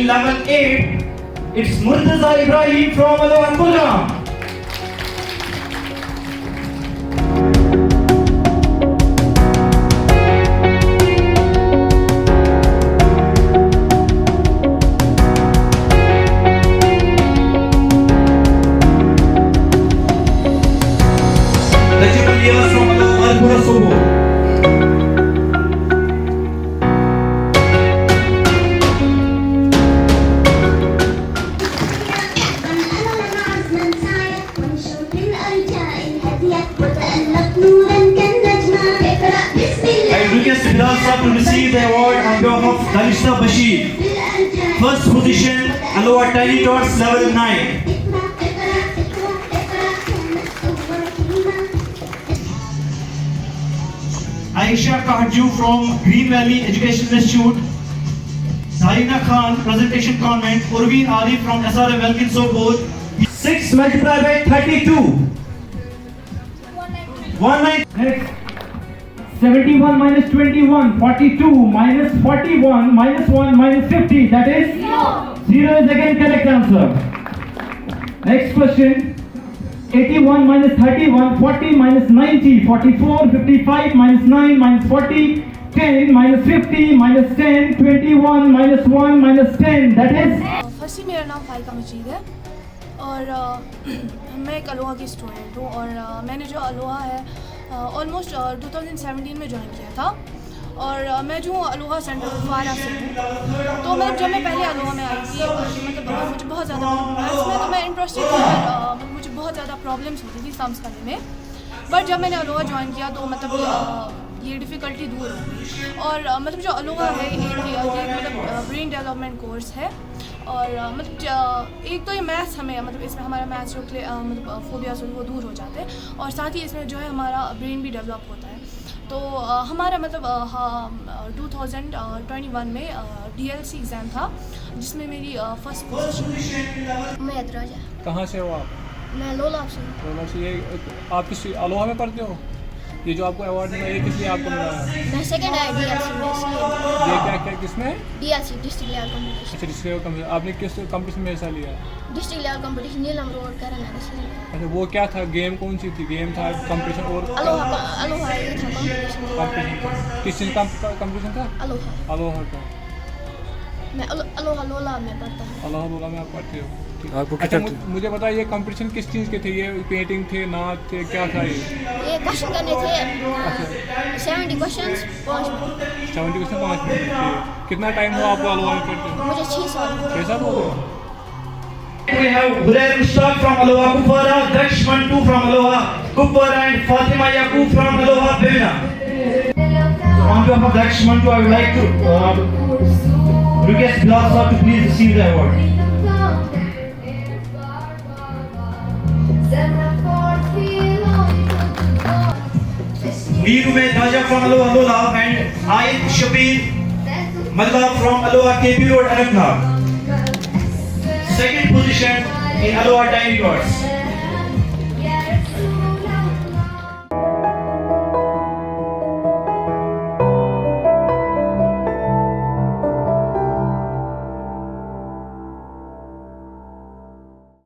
in level 8, it's Murtaza Ibrahim from Aloha Kulam. From Aloha Sobo. I request Irshad to receive the award on behalf of Dalishta Bashir. First position, Aloha Tiny Tots level 9. Aisha Kahju from Green Valley Education Institute. Zarina Khan, presentation comment. Urveen Arif from SRM Welkin Sobod. 6 multiplied by 32. 19. Next. 71 minus 21, 42 minus 41 minus 1 minus 50, that is? 0 is again correct answer. Next question. 81 minus 31, 40 minus 90, 44, 55 minus 9 minus 40, 10 minus 50 minus 10, 21 minus 1 minus 10, that is? Firstly मेरा नाम फाइका मजीद है और मैं एक Aloha की student हूँ और मैंने जो अलोहा है ऑलमोस्ट 2017 में ज्वाइन किया था और मैं जो अलोहा सेंटर फारा से हूँ। तो मैं जब मैं पहले अलोहा में आई थी मतलब मुझे बहुत ज़्यादा मैथ्स में तो मैं इंटरेस्टेड थी पर मुझे बहुत ज़्यादा प्रॉब्लम्स होती थी सम्स करने में। बट जब मैंने अलोहा ज्वाइन किया तो मतलब ये डिफ़िकल्टी दूर हो गई और मतलब जो अलोहा है ये मतलब ब्रेन डेवलपमेंट कोर्स है और मतलब एक तो ये मैथ्स हमें मतलब इसमें हमारा मैथ्स जो मतलब फोबियास वो दूर हो जाते हैं और साथ ही इसमें जो है हमारा ब्रेन भी डेवलप होता है। तो हमारा मतलब 2021 में DLC एग्ज़ाम था जिसमें मेरी फर्स्ट पोजीशन। मैं एतराज है। कहाँ से हो आप? मैं लोला से। लोला से। ये आप किस अलोहा में पढ़ते हो? ये जो आपको अवार्ड मिला ये किस लिए आपको मिला है? मैं सेकंड आया DRC में इसलिए। ये क्या क्या किसमें? DRC district level competition. अच्छा डिस्ट्रिक्ट लेवल कंपटीशन। आपने किस कंपटीशन में हिस्सा लिया? डिस्ट्रिक्ट लेवल कंपटीशन नीलम रोड करना है। अच्छा वो क्या था? गेम कौन सी थी? गेम था कंपटीशन और अलोहा ये था कंपटीशन। किस चीज़ का कंपटीशन था? अलोहा का। मैं अलोहा लोला में पढ़ता हूँ। अलोहा लोला में आप पढ़ते हो? अच्छा मुझे बताइए कंपटीशन किस चीज़ के थे? ये पेंटिंग थे, नाच थे, क्या था ये क्वेश्चन करने थे 70 क्वेश्चंस 5 मिनट। 70 question 5 minute. कितना टाइम हुआ आपको अलोहा में पढ़ते? मुझे 6 साल। 6 साल हो गए। We have Irshad from Aloha Kupwara, Daksh Mantu from Aloha Kupwara and Fatima Yaqub from Aloha Bena. On behalf of Daksh Mantu, I would like to request Aloha to please receive the award. Veeru Mein Daja from Aloha Lola and Aid Shabir Madla from Aloha KB Road Anantnag. Second position in Aloha Tiny Tots.